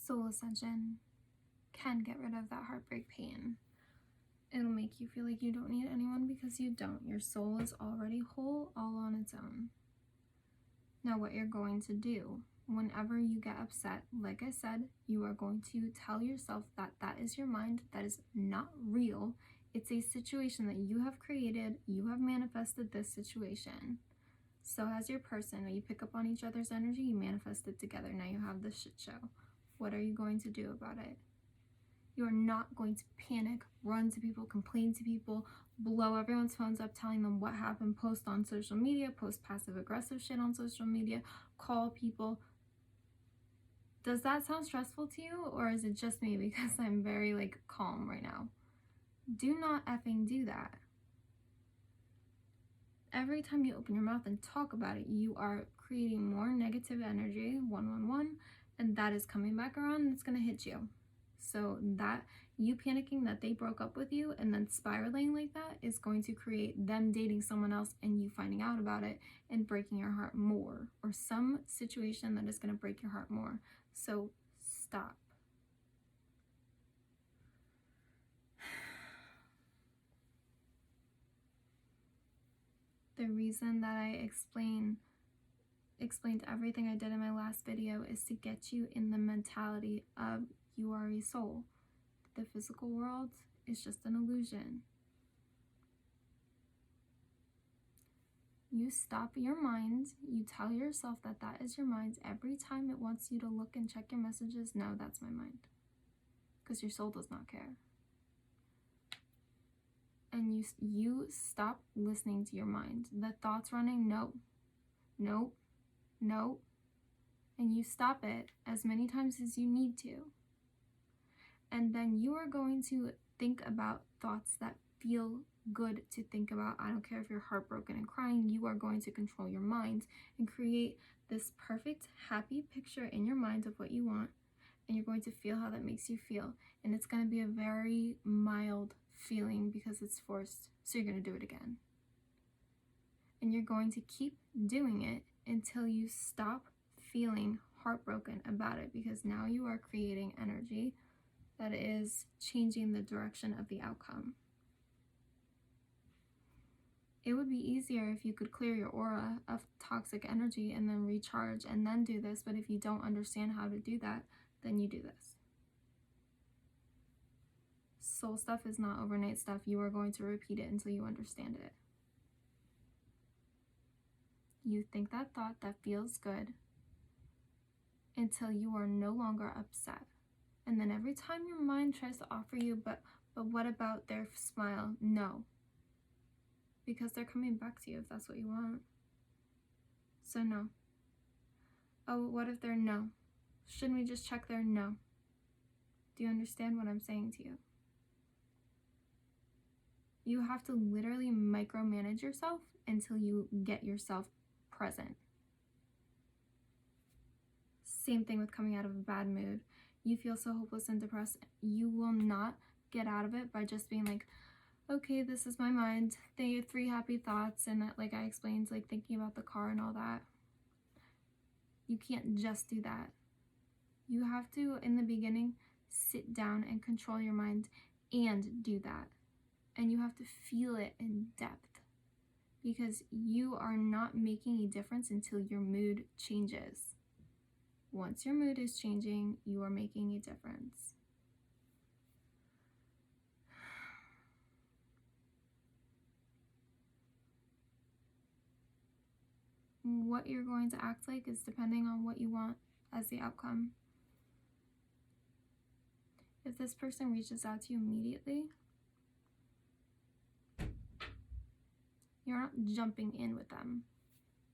Soul ascension can get rid of that heartbreak pain. It'll make you feel like you don't need anyone because you don't. Your soul is already whole, all on its own. Now, what you're going to do whenever you get upset, like I said, you are going to tell yourself that that is your mind, that is not real. It's a situation that you have created. You have manifested this situation. So as your person, when you pick up on each other's energy, you manifest it together. Now you have this shit show. What are you going to do about it? You're not going to panic, run to people, complain to people, blow everyone's phones up, telling them what happened, post on social media, post passive-aggressive shit on social media, call people. Does that sound stressful to you, or is it just me because I'm very, calm right now? Do not effing do that. Every time you open your mouth and talk about it, you are creating more negative energy, 111, and that is coming back around and it's going to hit you. So that you panicking that they broke up with you and then spiraling like that is going to create them dating someone else and you finding out about it and breaking your heart more, or some situation that is going to break your heart more. So stop. The reason that I explained everything I did in my last video is to get you in the mentality of you are a soul. The physical world is just an illusion. You stop your mind, you tell yourself that that is your mind. Every time it wants you to look and check your messages, no, that's my mind. Because your soul does not care. And you stop listening to your mind. The thoughts running, nope, nope, nope. And you stop it as many times as you need to. And then you are going to think about thoughts that feel good to think about. I don't care if you're heartbroken and crying, you are going to control your mind and create this perfect, happy picture in your mind of what you want. And you're going to feel how that makes you feel. And it's going to be a very mild feeling because it's forced. So you're going to do it again. And you're going to keep doing it until you stop feeling heartbroken about it, because now you are creating energy that is changing the direction of the outcome. It would be easier if you could clear your aura of toxic energy and then recharge and then do this, but if you don't understand how to do that, then you do this. Soul stuff is not overnight stuff. You are going to repeat it until you understand it. You think that thought that feels good until you are no longer upset. And then every time your mind tries to offer you, but what about their smile? No. Because they're coming back to you if that's what you want. So no. Oh, what if they're no? Shouldn't we just check their no? Do you understand what I'm saying to you? You have to literally micromanage yourself until you get yourself present. Same thing with coming out of a bad mood. You feel so hopeless and depressed. You will not get out of it by just being like, okay, this is my mind. They have 3 happy thoughts, and that, like I explained, like thinking about the car and all that. You can't just do that. You have to, in the beginning, sit down and control your mind and do that. And you have to feel it in depth, because you are not making a difference until your mood changes. Once your mood is changing, you are making a difference. What you're going to act like is depending on what you want as the outcome. If this person reaches out to you immediately, you're not jumping in with them.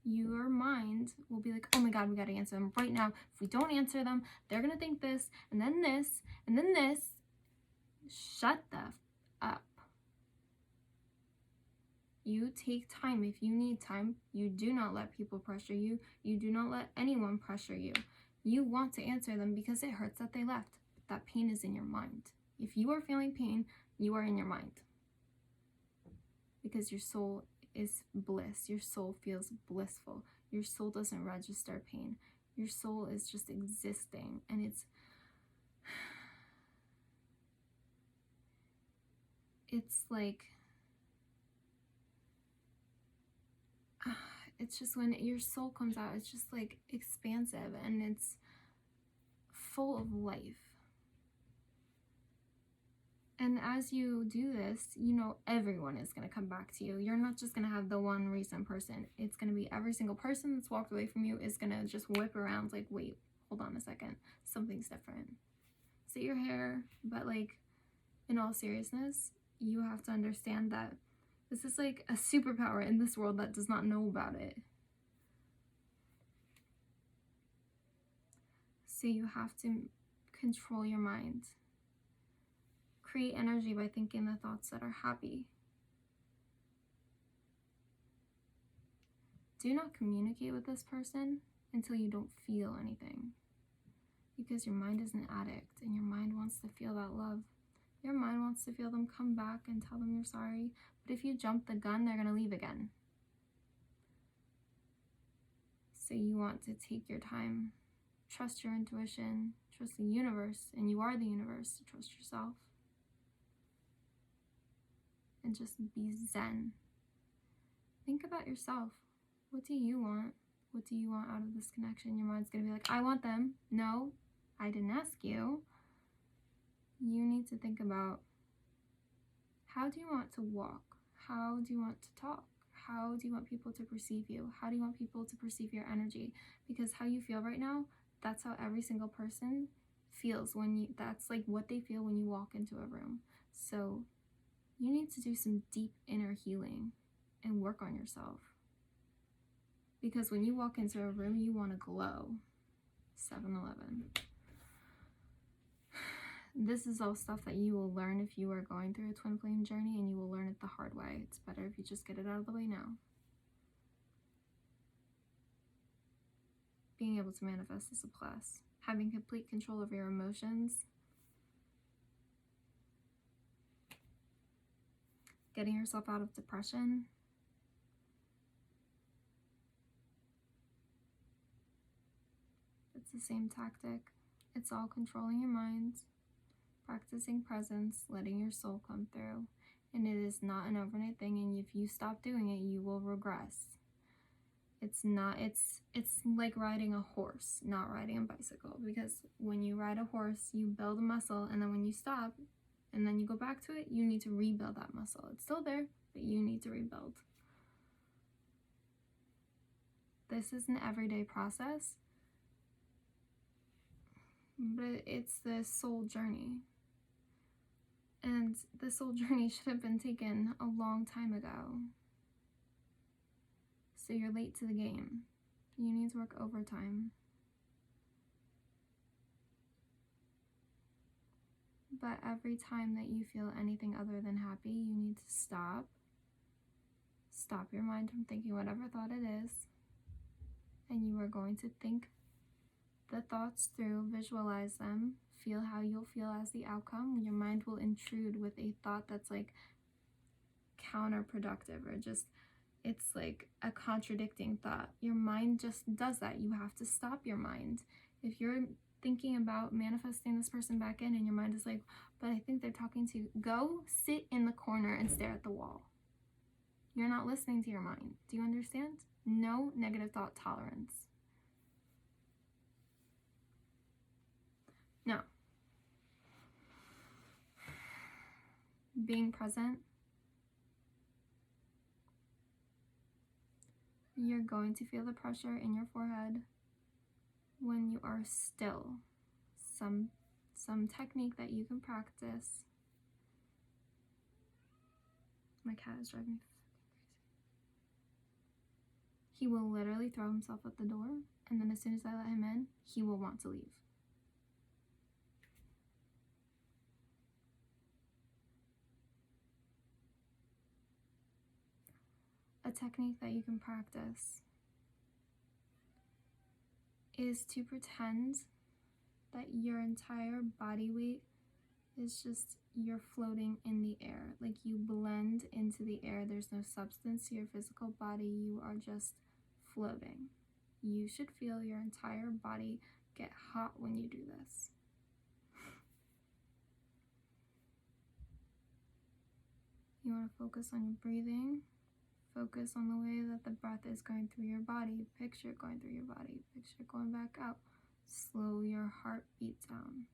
Your mind will be like, oh my God, we got to answer them right now. If we don't answer them, they're going to think this, and then this, and then this. Shut the f up. You take time if you need time. You do not let people pressure you. You do not let anyone pressure you. You want to answer them because it hurts that they left. But that pain is in your mind. If you are feeling pain, you are in your mind. Because your soul is bliss. Your soul feels blissful. Your soul doesn't register pain. Your soul is just existing, and it's it's like, it's just when your soul comes out, it's just like expansive and it's full of life. And as you do this, you know everyone is going to come back to you. You're not just going to have the one recent person. It's going to be every single person that's walked away from you is going to just whip around like, wait, hold on a second. Something's different. Sit your hair, but like in all seriousness, you have to understand that this is like a superpower in this world that does not know about it. So you have to control your mind. Create energy by thinking the thoughts that are happy. Do not communicate with this person until you don't feel anything. Because your mind is an addict and your mind wants to feel that love. Your mind wants to feel them come back and tell them you're sorry. But if you jump the gun, they're going to leave again. So you want to take your time. Trust your intuition. Trust the universe. And you are the universe. Trust yourself. And just be zen. Think about yourself. What do you want? What do you want out of this connection? Your mind's going to be like, I want them. No, I didn't ask you. You need to think about, how do you want to walk? How do you want to talk? How do you want people to perceive you? How do you want people to perceive your energy? Because how you feel right now, that's how every single person feels that's like what they feel when you walk into a room. So you need to do some deep inner healing and work on yourself. Because when you walk into a room, you want to glow. 7-Eleven. This is all stuff that you will learn if you are going through a twin flame journey, and you will learn it the hard way. It's better if you just get it out of the way now. Being able to manifest is a plus. Having complete control of your emotions. Getting yourself out of depression. It's the same tactic. It's all controlling your mind, practicing presence, letting your soul come through. And it is not an overnight thing, and if you stop doing it, you will regress. It's like riding a horse, not riding a bicycle. Because when you ride a horse, you build a muscle, and then when you stop, and then you go back to it, you need to rebuild that muscle. It's still there, but you need to rebuild. This is an everyday process, but it's the soul journey. And the soul journey should have been taken a long time ago. So you're late to the game. You need to work overtime. But every time that you feel anything other than happy, you need to stop. Stop your mind from thinking whatever thought it is. And you are going to think the thoughts through, visualize them, feel how you'll feel as the outcome. Your mind will intrude with a thought that's like counterproductive, or just, it's like a contradicting thought. Your mind just does that. You have to stop your mind. If you're thinking about manifesting this person back in and your mind is like, but I think they're talking to you, go sit in the corner and stare at the wall. You're not listening to your mind. Do you understand? No negative thought tolerance. Now, being present, you're going to feel the pressure in your forehead when you are still. Some technique that you can practice. My cat is driving me crazy. He will literally throw himself at the door, and then as soon as I let him in, he will want to leave. A technique that you can practice is to pretend that your entire body weight is just, you're floating in the air. Like you blend into the air. There's no substance to your physical body. You are just floating. You should feel your entire body get hot when you do this. want to focus on your breathing. Focus on the way that the breath is going through your body. Picture it going through your body. Picture it going back out. Slow your heartbeat down.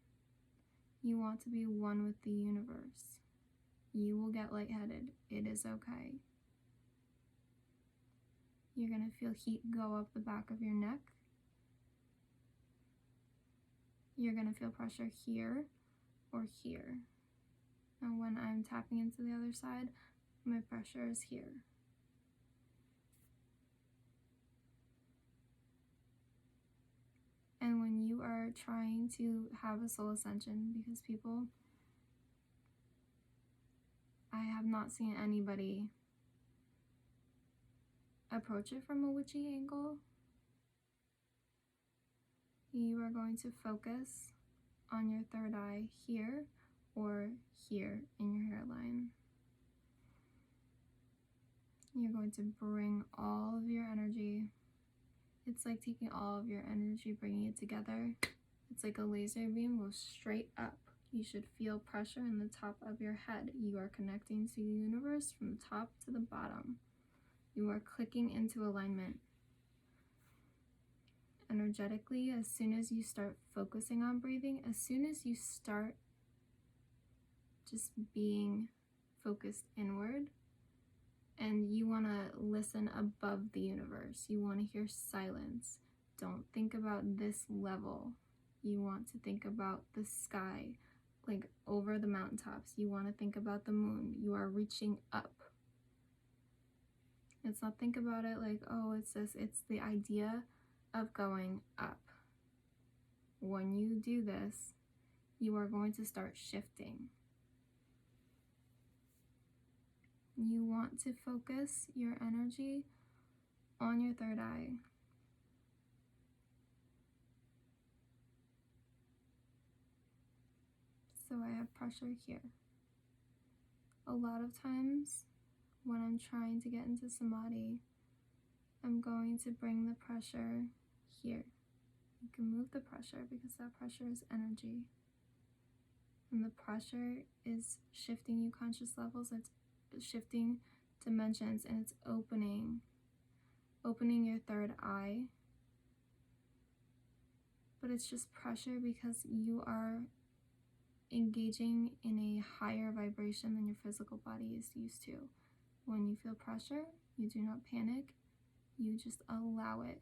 You want to be one with the universe. You will get lightheaded. It is okay. You're going to feel heat go up the back of your neck. You're going to feel pressure here or here. And when I'm tapping into the other side, my pressure is here. And when you are trying to have a soul ascension, because people, I have not seen anybody approach it from a witchy angle. You are going to focus on your third eye here or here in your hairline. You're going to bring all of your energy. It's like taking all of your energy, bringing it together. It's like a laser beam goes straight up. You should feel pressure in the top of your head. You are connecting to the universe from the top to the bottom. You are clicking into alignment. Energetically, as soon as you start focusing on breathing, as soon as you start just being focused inward, and you want to listen above the universe. You want to hear silence. Don't think about this level. You want to think about the sky, like over the mountaintops. You want to think about the moon. You are reaching up. It's not think about it like, oh, it's this. It's the idea of going up. When you do this, you are going to start shifting. You want to focus your energy on your third eye. So I have pressure here. A lot of times when I'm trying to get into Samahdi, I'm going to bring the pressure here. You can move the pressure because that pressure is energy. And the pressure is shifting you conscious levels. It's shifting dimensions, and it's opening your third eye. But it's just pressure because you are engaging in a higher vibration than your physical body is used to. When you feel pressure, you do not panic. You just allow it.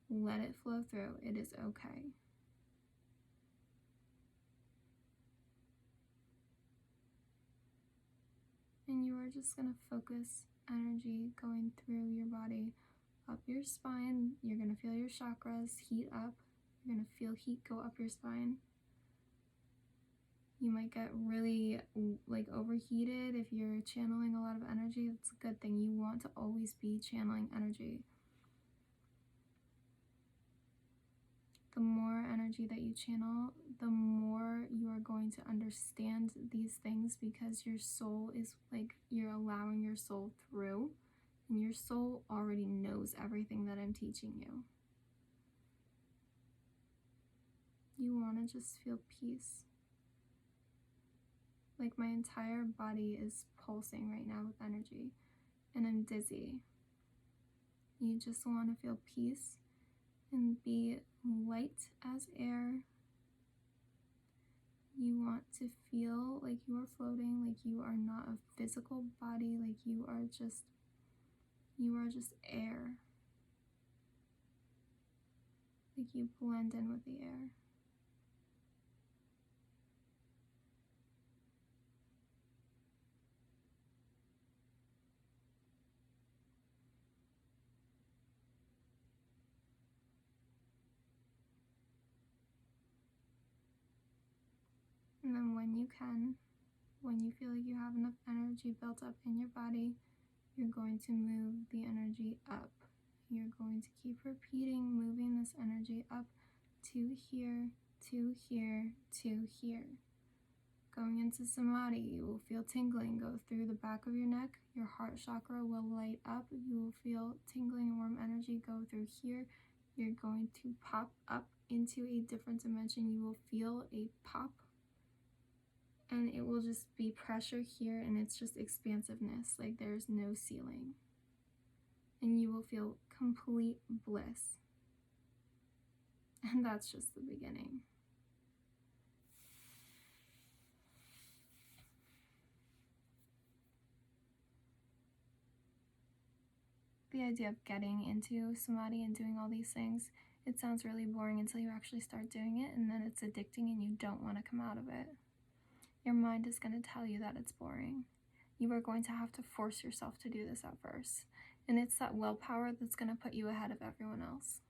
Let it flow through. It is okay. And you are just going to focus energy going through your body, up your spine. You're going to feel your chakras heat up. You're going to feel heat go up your spine. You might get really like overheated if you're channeling a lot of energy. That's a good thing. You want to always be channeling energy. The more energy that you channel, the more you are going to understand these things, because your soul is like, you're allowing your soul through, and your soul already knows everything that I'm teaching you. You want to just feel peace. Like my entire body is pulsing right now with energy, and I'm dizzy. You just want to feel peace and be light as air. You want to feel like you are floating, like you are not a physical body, like you are just air. Like you blend in with the air. And then when you feel like you have enough energy built up in your body, you're going to move the energy up. You're going to keep repeating, moving this energy up to here, to here, to here. Going into Samahdi, you will feel tingling go through the back of your neck. Your heart chakra will light up. You will feel tingling and warm energy go through here. You're going to pop up into a different dimension. You will feel a pop, And it will just be pressure here, and it's just expansiveness, like there's no ceiling. And you will feel complete bliss. And that's just the beginning. The idea of getting into Samahdi and doing all these things, it sounds really boring until you actually start doing it, and then it's addicting and you don't want to come out of it. Your mind is going to tell you that it's boring. You are going to have to force yourself to do this at first. And it's that willpower that's going to put you ahead of everyone else.